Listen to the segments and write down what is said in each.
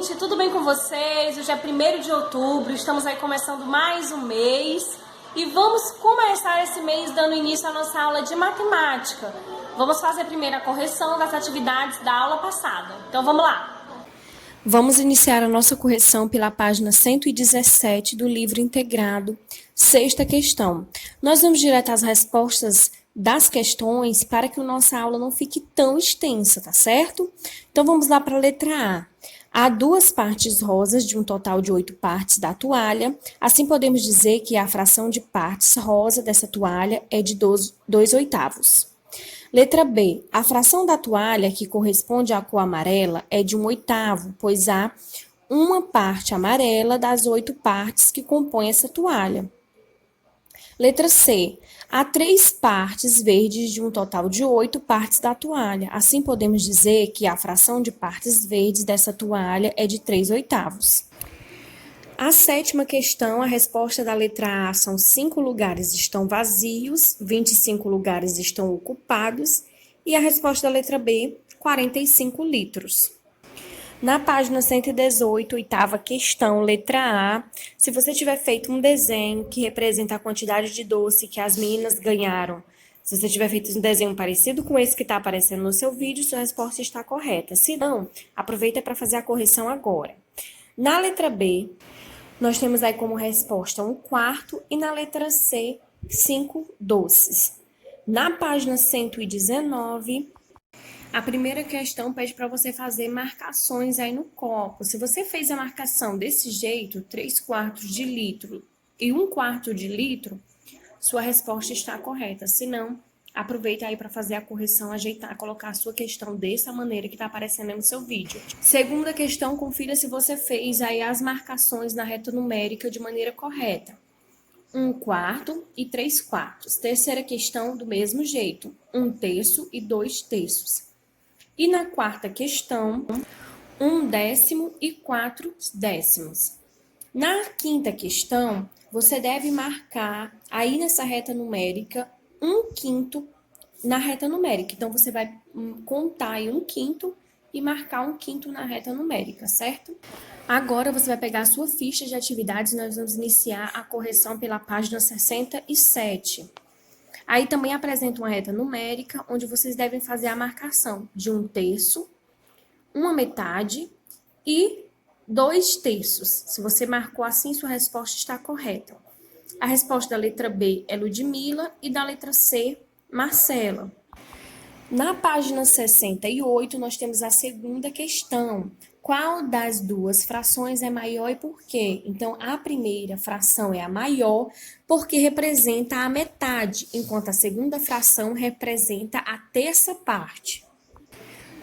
gente, tudo bem com vocês? Hoje é 1º de outubro, estamos aí começando mais um mês e vamos começar esse mês dando início à nossa aula de matemática. Vamos fazer primeiro a correção das atividades da aula passada. Então vamos lá! Vamos iniciar a nossa correção pela página 117 do livro integrado, sexta questão. Nós vamos direto às respostas das questões para que a nossa aula não fique tão extensa, tá certo? Então vamos lá para a letra A. Há 2 partes rosas de um total de 8 partes da toalha. Assim podemos dizer que a fração de partes rosa dessa toalha é de 2/8. Letra B. A fração da toalha que corresponde à cor amarela é de 1/8, pois há uma parte amarela das 8 partes que compõem essa toalha. Letra C. Há 3 partes verdes de um total de 8 partes da toalha. Assim podemos dizer que a fração de partes verdes dessa toalha é de 3/8. A sétima questão, a resposta da letra A são 5 lugares estão vazios, 25 lugares estão ocupados, e a resposta da letra B, 45 litros. Na página 118, oitava questão, letra A, se você tiver feito um desenho que representa a quantidade de doce que as meninas ganharam, se você tiver feito um desenho parecido com esse que está aparecendo no seu vídeo, sua resposta está correta. Se não, aproveita para fazer a correção agora. Na letra B, nós temos aí como resposta 1/4 e na letra C, 5 doces. Na página 119, a primeira questão pede para você fazer marcações aí no copo. Se você fez a marcação desse jeito, 3/4 de litro e 1/4 de litro, sua resposta está correta. Se não, aproveita aí para fazer a correção, ajeitar, colocar a sua questão dessa maneira que está aparecendo aí no seu vídeo. Segunda questão, confira se você fez aí as marcações na reta numérica de maneira correta. 1/4 e 3/4. Terceira questão, do mesmo jeito, 1/3 e 2/3. E na quarta questão, 1/10 e 4/10. Na quinta questão, você deve marcar aí nessa reta numérica 1/5 na reta numérica. Então, você vai contar aí 1/5 e marcar 1/5 na reta numérica, certo? Agora, você vai pegar a sua ficha de atividades e nós vamos iniciar a correção pela página 67. Aí também apresenta uma reta numérica, onde vocês devem fazer a marcação de 1/3, 1/metade e 2/3. Se você marcou assim, sua resposta está correta. A resposta da letra B é Ludmila e da letra C, Marcela. Na página 68, nós temos a segunda questão. Qual das 2 frações é maior e por quê? Então, a primeira fração é a maior porque representa a metade, enquanto a segunda fração representa a terça parte.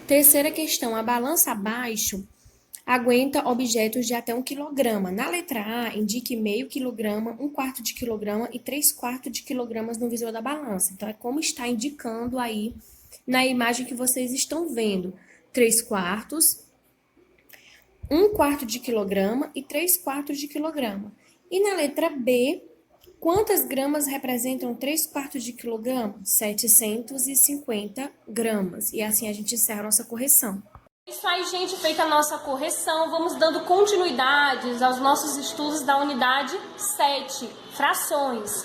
Terceira questão, a balança abaixo aguenta objetos de até 1 kg. Na letra A, indique meio quilograma, 1/4 de quilograma e 3/4 de quilogramas no visor da balança. Então, é como está indicando aí na imagem que vocês estão vendo. 3/4, 1/4 de quilograma e 3/4 de quilograma. E na letra B, quantas gramas representam 3/4 de quilograma? 750 gramas. E assim a gente encerra a nossa correção. Isso aí, gente, feita a nossa correção, vamos dando continuidades aos nossos estudos da unidade 7, frações.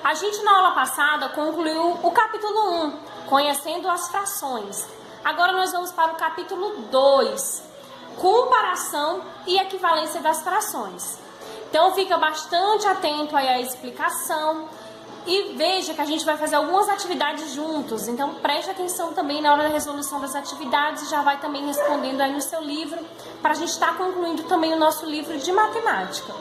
A gente na aula passada concluiu o capítulo 1, conhecendo as frações. Agora nós vamos para o capítulo 2, comparação e equivalência das frações. Então fica bastante atento aí à explicação e veja que a gente vai fazer algumas atividades juntos. Então preste atenção também na hora da resolução das atividades e já vai também respondendo aí no seu livro para a gente estar concluindo também o nosso livro de matemática.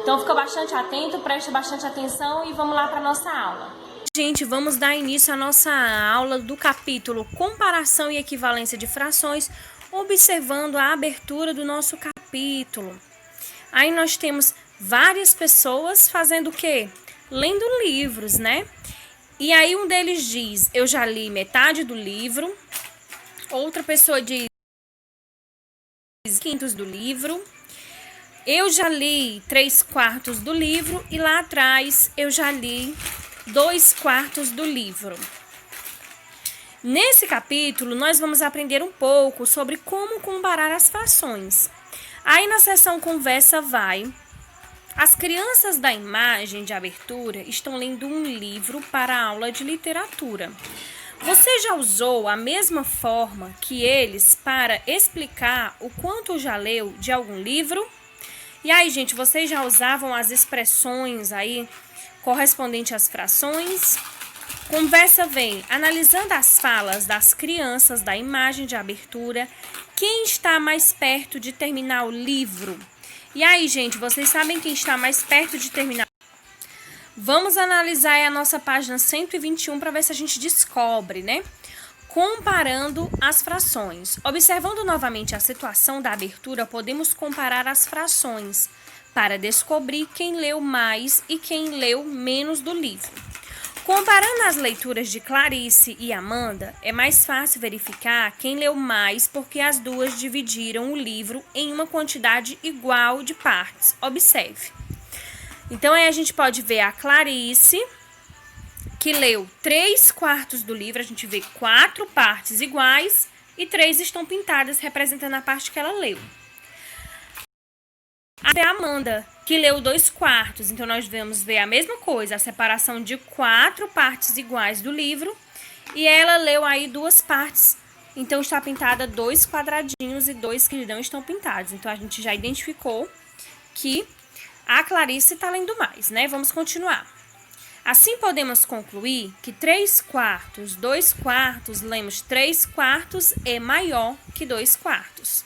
Então fica bastante atento, preste bastante atenção e vamos lá para a nossa aula. Gente, vamos dar início à nossa aula do capítulo Comparação e Equivalência de Frações, observando a abertura do nosso capítulo. Aí nós temos várias pessoas fazendo o quê? Lendo livros, né? E aí um deles diz, eu já li metade do livro. Outra pessoa diz 5/5 do livro. Eu já li 3/4 do livro. E lá atrás eu já li 2/4 do livro. Nesse capítulo, nós vamos aprender um pouco sobre como comparar as frações. Aí na seção Conversa Vai, as crianças da imagem de abertura estão lendo um livro para a aula de literatura. Você já usou a mesma forma que eles para explicar o quanto já leu de algum livro? E aí, gente, vocês já usavam as expressões aí correspondentes às frações? Conversa vem analisando as falas das crianças da imagem de abertura. Quem está mais perto de terminar o livro? E aí, gente, vocês sabem quem está mais perto de terminar? Vamos analisar a nossa página 121 para ver se a gente descobre, né? Comparando as frações. Observando novamente a situação da abertura, podemos comparar as frações para descobrir quem leu mais e quem leu menos do livro. Comparando as leituras de Clarice e Amanda, é mais fácil verificar quem leu mais porque as duas dividiram o livro em uma quantidade igual de partes. Observe. Então, aí a gente pode ver a Clarice, que leu 3/4 do livro. A gente vê 4 partes iguais e 3 estão pintadas, representando a parte que ela leu. Até a Amanda, que leu 2/4. Então, nós vamos ver a mesma coisa, a separação de 4 partes iguais do livro. E ela leu aí 2 partes. Então, está pintada 2 quadradinhos e 2 que não estão pintados. Então, a gente já identificou que a Clarice está lendo mais, né? Vamos continuar. Assim, podemos concluir que 3/4, 2/4, lemos 3/4 é maior que 2/4.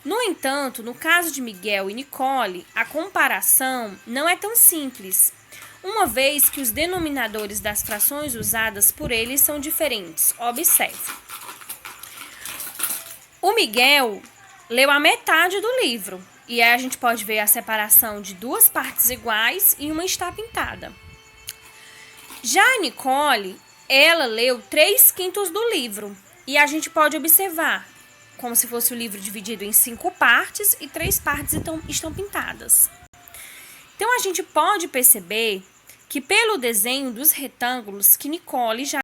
No entanto, no caso de Miguel e Nicole, a comparação não é tão simples, uma vez que os denominadores das frações usadas por eles são diferentes. Observe. O Miguel leu a metade do livro, e aí a gente pode ver a separação de 2 partes iguais e uma está pintada. Já a Nicole, ela leu 3/5 do livro, e a gente pode observar como se fosse o livro dividido em 5 partes e 3 partes estão pintadas. Então, a gente pode perceber que pelo desenho dos retângulos que Nicole já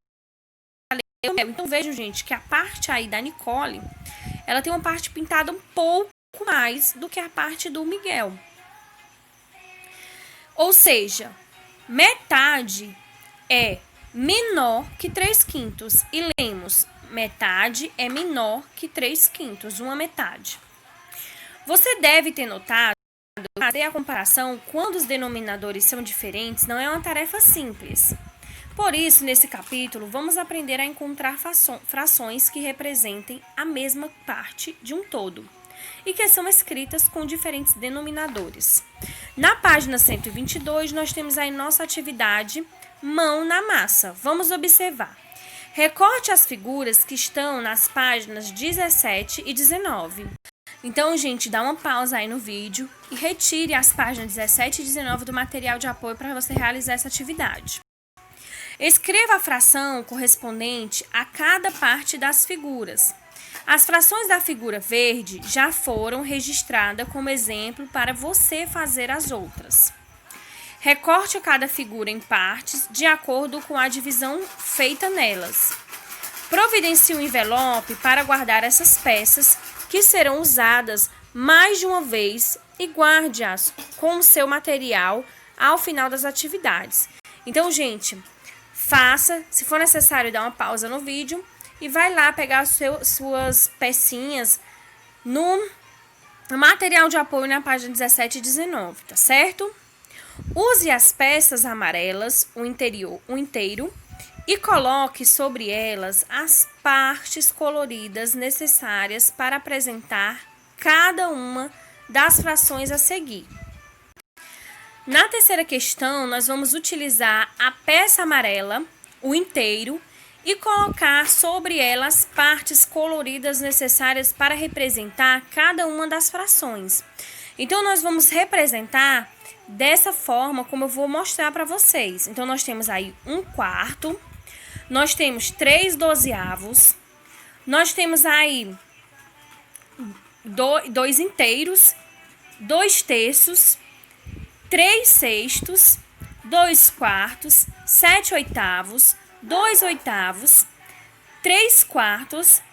leu. Então, vejam, gente, que a parte aí da Nicole, ela tem uma parte pintada um pouco mais do que a parte do Miguel. Ou seja, metade é menor que 3/5 e lemos metade é menor que 3/5, uma metade. Você deve ter notado que fazer a comparação quando os denominadores são diferentes não é uma tarefa simples. Por isso, nesse capítulo, vamos aprender a encontrar frações que representem a mesma parte de um todo e que são escritas com diferentes denominadores. Na página 122, nós temos aí nossa atividade Mão na Massa. Vamos observar. Recorte as figuras que estão nas páginas 17 e 19. Então, gente, dá uma pausa aí no vídeo e retire as páginas 17 e 19 do material de apoio para você realizar essa atividade. Escreva a fração correspondente a cada parte das figuras. As frações da figura verde já foram registradas como exemplo para você fazer as outras. Recorte cada figura em partes de acordo com a divisão feita nelas. Providencie um envelope para guardar essas peças que serão usadas mais de uma vez e guarde-as com o seu material ao final das atividades. Então, gente, faça, se for necessário, dá uma pausa no vídeo e vai lá pegar suas pecinhas no material de apoio na página 17 e 19, tá certo? Use as peças amarelas, o inteiro, e coloque sobre elas as partes coloridas necessárias para apresentar cada uma das frações a seguir. Na terceira questão, nós vamos utilizar a peça amarela, o inteiro, e colocar sobre ela as partes coloridas necessárias para representar cada uma das frações. Então, nós vamos representar dessa forma como eu vou mostrar para vocês. Então, nós temos aí 1/4, nós temos 3/12, nós temos aí 2 inteiros, 2/3, 3/6, 2/4, 7/8, 2/8, 3/4,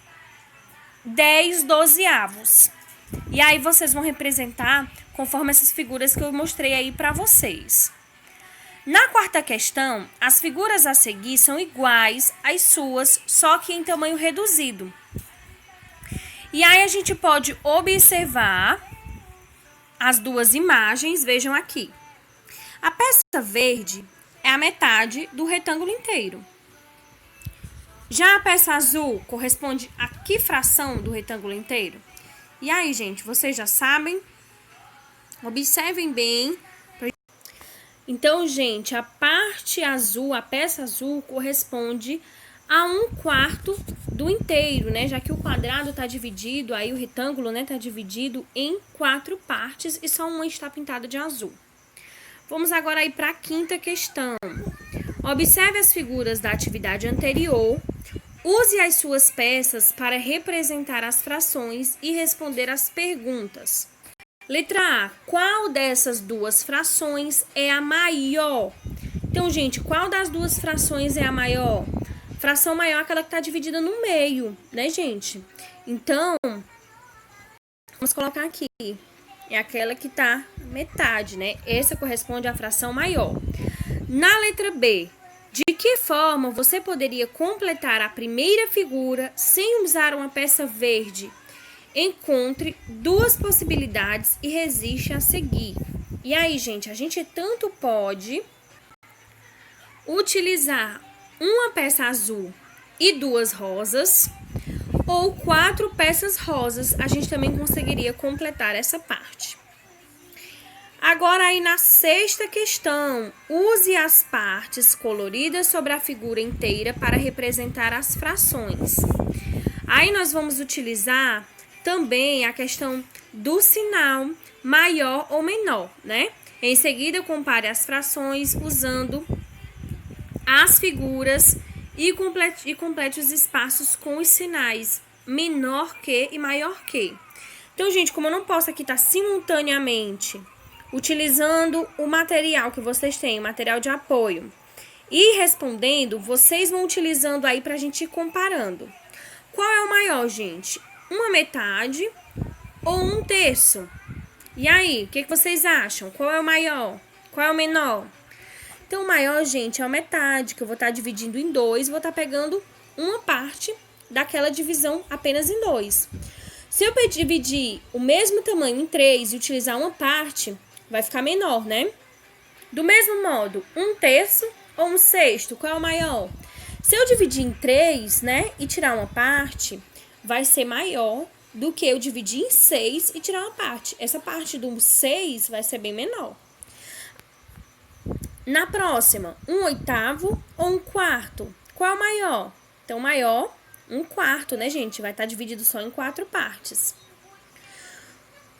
10/12. E aí vocês vão representar conforme essas figuras que eu mostrei aí para vocês. Na quarta questão, as figuras a seguir são iguais às suas, só que em tamanho reduzido. E aí a gente pode observar as duas imagens, vejam aqui. A peça verde é a metade do retângulo inteiro. Já a peça azul corresponde a que fração do retângulo inteiro? E aí, gente, vocês já sabem? Observem bem. Então, gente, a parte azul, a peça azul, corresponde a 1/4 do inteiro, né? Já que o quadrado está dividido, aí o retângulo, né, está dividido em 4 partes e só uma está pintada de azul. Vamos agora aí para a quinta questão. Observe as figuras da atividade anterior. Use as suas peças para representar as frações e responder as perguntas. Letra A. Qual dessas duas frações é a maior? Então, gente, qual das duas frações é a maior? Fração maior é aquela que está dividida no meio, né, gente? Então, vamos colocar aqui. É aquela que está metade, né? Essa corresponde à fração maior. Na letra B. De que forma você poderia completar a primeira figura sem usar uma peça verde? Encontre duas possibilidades e resiste a seguir. E aí, gente, a gente tanto pode utilizar uma peça azul e 2 rosas, ou 4 peças rosas, a gente também conseguiria completar essa parte. Agora aí na sexta questão, use as partes coloridas sobre a figura inteira para representar as frações. Aí nós vamos utilizar também a questão do sinal maior ou menor, né? Em seguida, compare as frações usando as figuras e complete os espaços com os sinais menor que e maior que. Então, gente, como eu não posso aqui estar simultaneamente utilizando o material que vocês têm, o material de apoio, e respondendo, vocês vão utilizando aí para a gente ir comparando. Qual é o maior, gente? Uma metade ou 1/3? E aí, o que vocês acham? Qual é o maior? Qual é o menor? Então, o maior, gente, é a metade, que eu vou estar dividindo em 2, vou estar pegando uma parte daquela divisão apenas em 2. Se eu dividir o mesmo tamanho em 3 e utilizar uma parte, vai ficar menor, né? Do mesmo modo, 1/3 ou 1/6, qual é o maior? Se eu dividir em 3, né, e tirar uma parte, vai ser maior do que eu dividir em 6 e tirar uma parte. Essa parte do 6 vai ser bem menor. Na próxima, 1/8 ou 1/4? Qual é o maior? Então, maior, 1/4, né, gente? Vai estar dividido só em 4 partes.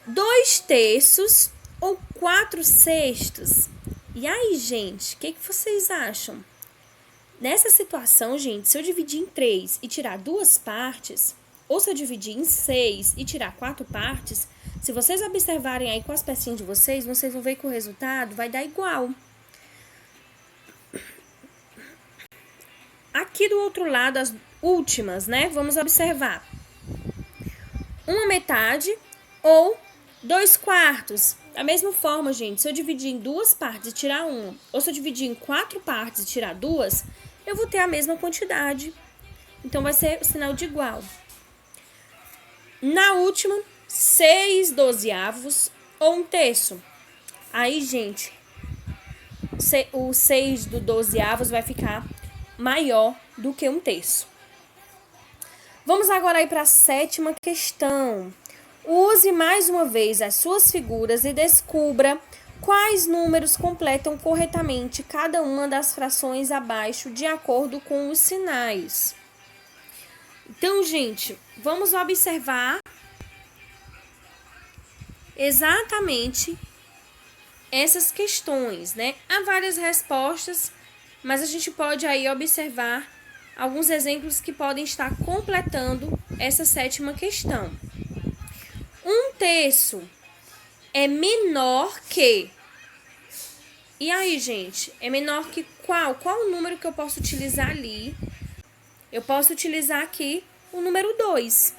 2/3 ou 4/6? E aí, gente, o que vocês acham? Nessa situação, gente, se eu dividir em 3 e tirar 2 partes, ou se eu dividir em 6 e tirar 4 partes, se vocês observarem aí com as pecinhas de vocês vão ver que o resultado vai dar igual. Aqui do outro lado, as últimas, né? Vamos observar. Uma metade ou 2/4. Da mesma forma, gente, se eu dividir em 2 partes e tirar uma, ou se eu dividir em 4 partes e tirar 2, eu vou ter a mesma quantidade. Então, vai ser o sinal de igual. Na última, 6/12 ou 1/3. Aí, gente, o 6/12 vai ficar maior do que 1/3. Vamos agora aí para a sétima questão. Use mais uma vez as suas figuras e descubra quais números completam corretamente cada uma das frações abaixo de acordo com os sinais. Então, gente, vamos observar exatamente essas questões, né? Há várias respostas, mas a gente pode aí observar alguns exemplos que podem estar completando essa sétima questão. 1/3 é menor que... E aí, gente, é menor que qual? Qual o número que eu posso utilizar ali? Eu posso utilizar aqui o número 2,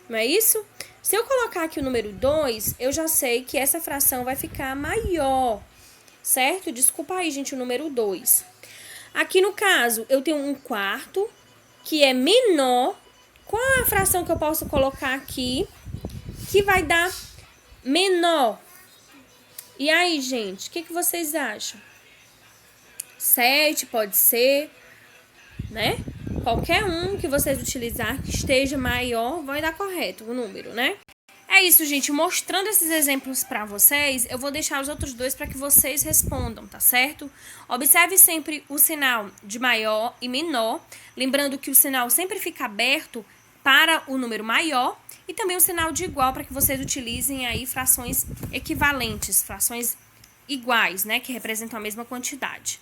não é isso? Se eu colocar aqui o número 2, eu já sei que essa fração vai ficar maior, certo? Desculpa aí, gente, o número 2. Aqui no caso, eu tenho 1/4, que é menor. Qual é a fração que eu posso colocar aqui que vai dar menor? E aí, gente, o que vocês acham? 7 pode ser, né? Qualquer um que vocês utilizar que esteja maior vai dar correto o número, né? É isso, gente. Mostrando esses exemplos para vocês, eu vou deixar os outros dois para que vocês respondam, tá certo? Observe sempre o sinal de maior e menor, lembrando que o sinal sempre fica aberto para o número maior e também o sinal de igual para que vocês utilizem aí frações equivalentes, frações iguais, né, que representam a mesma quantidade.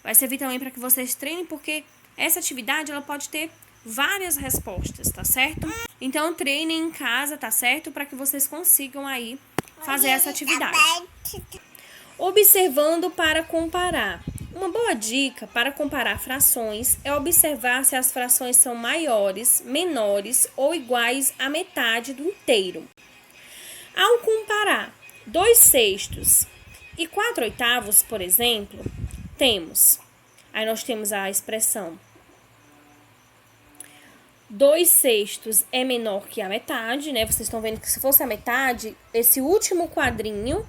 Vai servir também para que vocês treinem, porque essa atividade ela pode ter várias respostas, tá certo? Então treinem em casa, tá certo? Para que vocês consigam aí fazer essa atividade. Observando para comparar. Uma boa dica para comparar frações é observar se as frações são maiores, menores ou iguais à metade do inteiro. Ao comparar 2/6 e 4/8, por exemplo, aí nós temos a expressão 2/6 é menor que a metade, né? Vocês estão vendo que se fosse a metade, esse último quadrinho,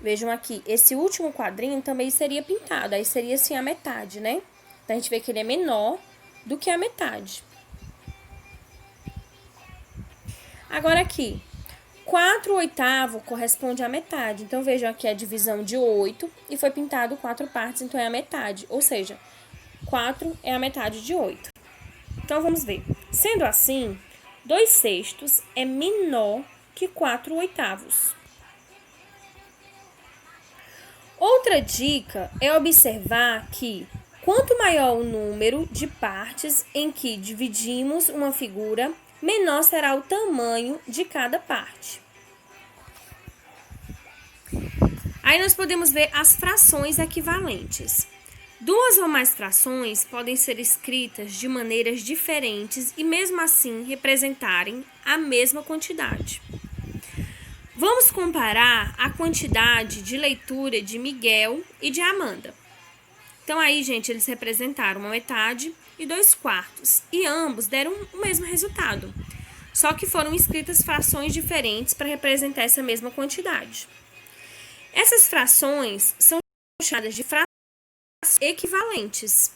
vejam aqui, esse último quadrinho também seria pintado, aí seria assim a metade, né? Então a gente vê que ele é menor do que a metade. Agora aqui, 4/8 corresponde à metade. Então vejam aqui a divisão de 8 e foi pintado 4 partes, então é a metade. Ou seja, 4 é a metade de 8. Então vamos ver. Sendo assim, 2/6 é menor que 4/8. Outra dica é observar que quanto maior o número de partes em que dividimos uma figura, menor será o tamanho de cada parte. Aí nós podemos ver as frações equivalentes. 2 ou mais frações podem ser escritas de maneiras diferentes e mesmo assim representarem a mesma quantidade. Vamos comparar a quantidade de leitura de Miguel e de Amanda. Então aí, gente, eles representaram uma metade e 2/4 e ambos deram o mesmo resultado. Só que foram escritas frações diferentes para representar essa mesma quantidade. Essas frações são chamadas de frações equivalentes.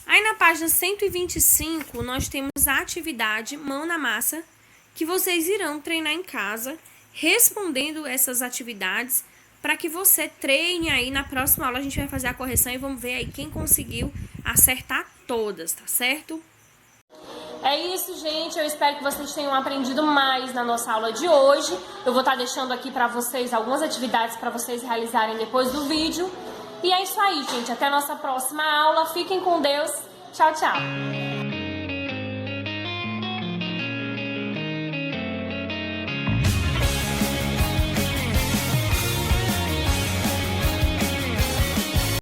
Aí na página 125, nós temos a atividade Mão na Massa, que vocês irão treinar em casa, respondendo essas atividades, para que você treine aí. Na próxima aula a gente vai fazer a correção e vamos ver aí quem conseguiu acertar todas, tá certo? É isso, gente. Eu espero que vocês tenham aprendido mais na nossa aula de hoje. Eu vou estar deixando aqui para vocês algumas atividades para vocês realizarem depois do vídeo. E é isso aí, gente. Até a nossa próxima aula. Fiquem com Deus. Tchau, tchau.